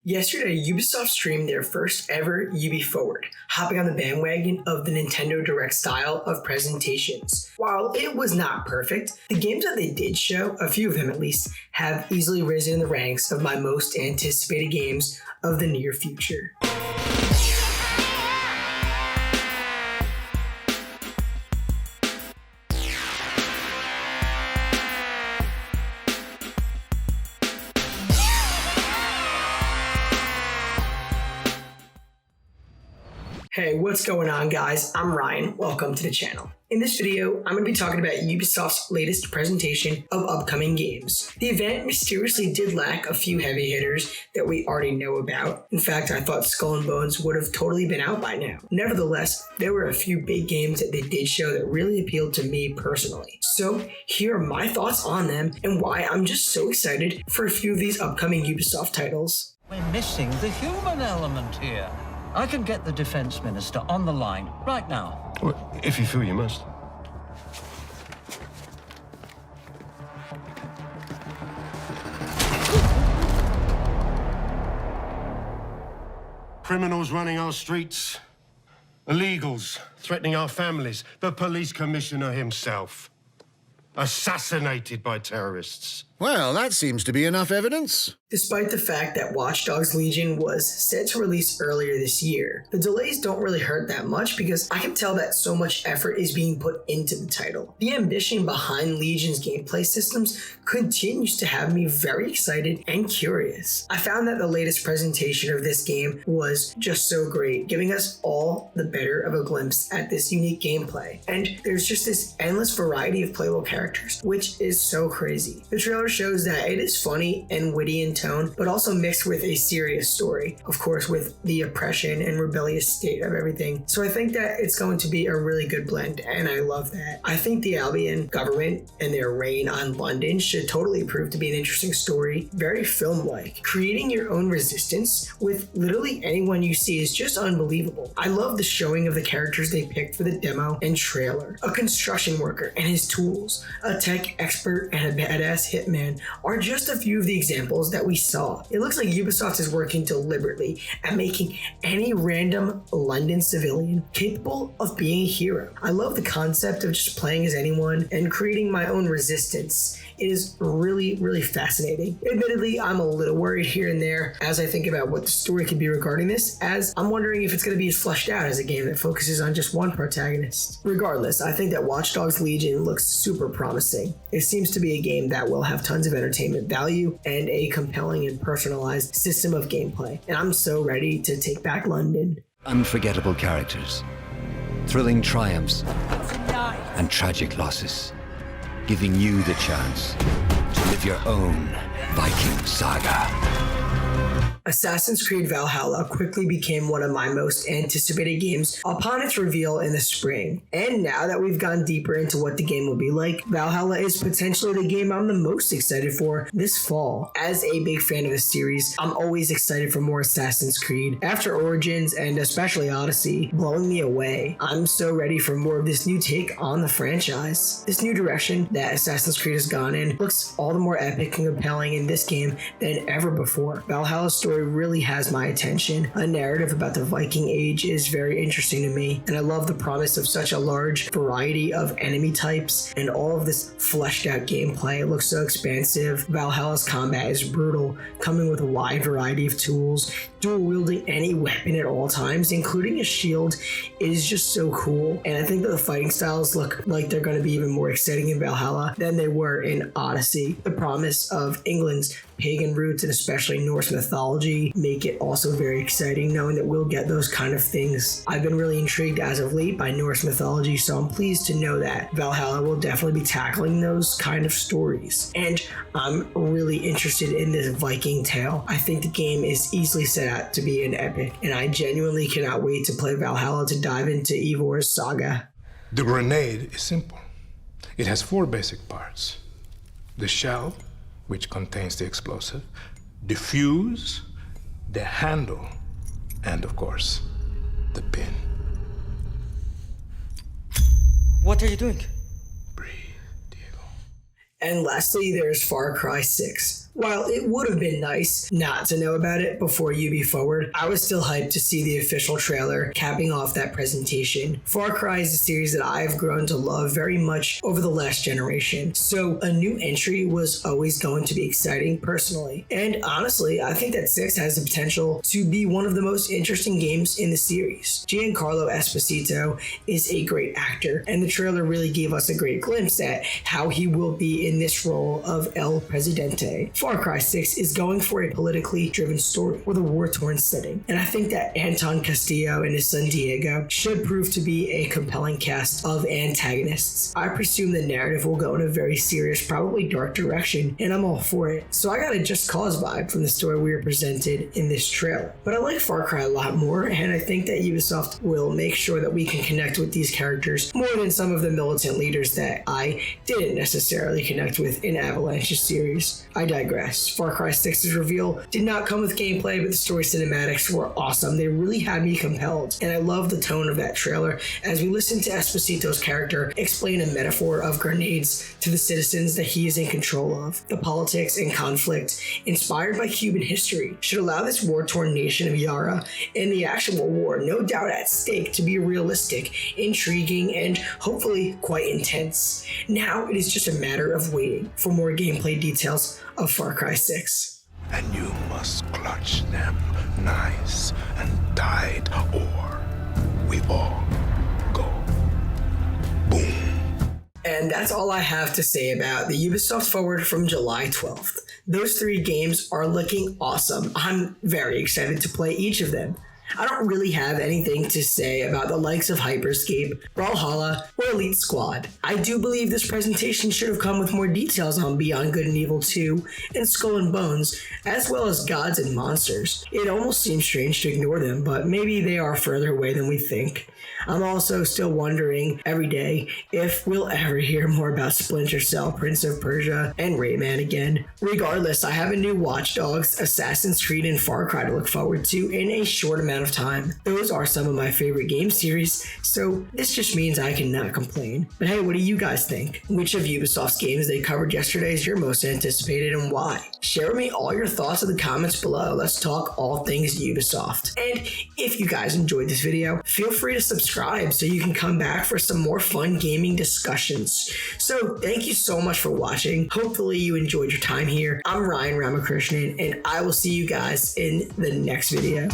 Yesterday, Ubisoft streamed their first ever Ubi Forward, hopping on the bandwagon of the Nintendo Direct style of presentations. While it was not perfect, the games that they did show, a few of them at least, have easily risen in the ranks of my most anticipated games of the near future. Hey, what's going on, guys? I'm Ryan. Welcome to the channel. In this video, I'm going to be talking about Ubisoft's latest presentation of upcoming games. The event mysteriously did lack a few heavy hitters that we already know about. In fact, I thought Skull and Bones would have totally been out by now. Nevertheless, there were a few big games that they did show that really appealed to me personally. So here are my thoughts on them and why I'm just so excited for a few of these upcoming Ubisoft titles. We're missing the human element here. I can get the Defense Minister on the line right now. Well, if you feel you must. Criminals running our streets, illegals threatening our families, the police commissioner himself, assassinated by terrorists. Well, that seems to be enough evidence. Despite the fact that Watch Dogs Legion was set to release earlier this year, the delays don't really hurt that much because I can tell that so much effort is being put into the title. The ambition behind Legion's gameplay systems continues to have me very excited and curious. I found that the latest presentation of this game was just so great, giving us all the better of a glimpse at this unique gameplay. And there's just this endless variety of playable characters, which is so crazy. The trailer shows that it is funny and witty in tone, but also mixed with a serious story, of course, with the oppression and rebellious state of everything. So I think that it's going to be a really good blend, and I love that. I think the Albion government and their reign on London should totally prove to be an interesting story, very film-like. Creating your own resistance with literally anyone you see is just unbelievable. I love the showing of the characters they picked for the demo and trailer. A construction worker and his tools, a tech expert and a badass hitman are just a few of the examples that we saw. It looks like Ubisoft is working deliberately at making any random London civilian capable of being a hero. I love the concept of just playing as anyone and creating my own resistance. It is really fascinating. Admittedly, I'm a little worried here and there as I think about what the story could be regarding this, as I'm wondering if it's going to be as fleshed out as a game that focuses on just one protagonist. Regardless, I think that Watch Dogs Legion looks super promising. It seems to be a game that will have tons of entertainment value and a compelling and personalized system of gameplay. And I'm so ready to take back London. Unforgettable characters, thrilling triumphs, and tragic losses, giving you the chance to live your own Viking saga. Assassin's Creed Valhalla quickly became one of my most anticipated games upon its reveal in the spring. And now that we've gone deeper into what the game will be like, Valhalla is potentially the game I'm the most excited for this fall. As a big fan of the series, I'm always excited for more Assassin's Creed. After Origins and especially Odyssey blowing me away, I'm so ready for more of this new take on the franchise. This new direction that Assassin's Creed has gone in looks all the more epic and compelling in this game than ever before. Valhalla's story really has my attention. A narrative about the Viking Age is very interesting to me, and I love the promise of such a large variety of enemy types and all of this fleshed out gameplay. It looks so expansive. Valhalla's combat is brutal, coming with a wide variety of tools, dual wielding any weapon at all times, including a shield. It is just so cool, and I think that the fighting styles look like they're going to be even more exciting in Valhalla than they were in Odyssey. The promise of England's pagan roots and especially Norse mythology make it also very exciting, knowing that we'll get those kind of things. I've been really intrigued as of late by Norse mythology, so I'm pleased to know that Valhalla will definitely be tackling those kind of stories. And I'm really interested in this Viking tale. I think the game is easily set out to be an epic, and I genuinely cannot wait to play Valhalla to dive into Eivor's saga. The grenade is simple. It has 4 basic parts: the shell, which contains the explosive, the fuse, the handle, and of course, the pin. What are you doing? Breathe, Diego. And lastly, there's Far Cry 6, While it would have been nice not to know about it before Ubi Forward, I was still hyped to see the official trailer capping off that presentation. Far Cry is a series that I've grown to love very much over the last generation, so a new entry was always going to be exciting personally. And honestly, I think that 6 has the potential to be one of the most interesting games in the series. Giancarlo Esposito is a great actor, and the trailer really gave us a great glimpse at how he will be in this role of El Presidente. Far Cry 6 is going for a politically driven story with a war-torn setting, and I think that Anton Castillo and his son Diego should prove to be a compelling cast of antagonists. I presume the narrative will go in a very serious, probably dark direction, and I'm all for it. So I got a Just Cause vibe from the story we were presented in this trailer. But I like Far Cry a lot more, and I think that Ubisoft will make sure that we can connect with these characters more than some of the militant leaders that I didn't necessarily connect with in Avalanche's series. I digress. Far Cry 6's reveal did not come with gameplay, but the story cinematics were awesome. They really had me compelled, and I love the tone of that trailer as we listen to Esposito's character explain a metaphor of grenades to the citizens that he is in control of. The politics and conflict inspired by Cuban history should allow this war-torn nation of Yara and the actual war, no doubt at stake, to be realistic, intriguing, and hopefully quite intense. Now it is just a matter of waiting for more gameplay details of Far Cry 6. And you must clutch them nice and tight, or we all go boom. And that's all I have to say about the Ubisoft Forward from July 12th. Those 3 games are looking awesome. I'm very excited to play each of them. I don't really have anything to say about the likes of Hyperscape, Brawlhalla, or Elite Squad. I do believe this presentation should have come with more details on Beyond Good and Evil 2 and Skull and Bones, as well as Gods and Monsters. It almost seems strange to ignore them, but maybe they are further away than we think. I'm also still wondering every day if we'll ever hear more about Splinter Cell, Prince of Persia, and Rayman again. Regardless, I have a new Watch Dogs, Assassin's Creed, and Far Cry to look forward to in a short amount of time. Those are some of my favorite game series, so this just means I cannot complain. But hey, what do you guys think? Which of Ubisoft's games they covered yesterday is your most anticipated and why? Share with me all your thoughts in the comments below. Let's talk all things Ubisoft. And if you guys enjoyed this video, feel free to subscribe so you can come back for some more fun gaming discussions. So thank you so much for watching. Hopefully you enjoyed your time here. I'm Ramakrishnan, and I will see you guys in the next video.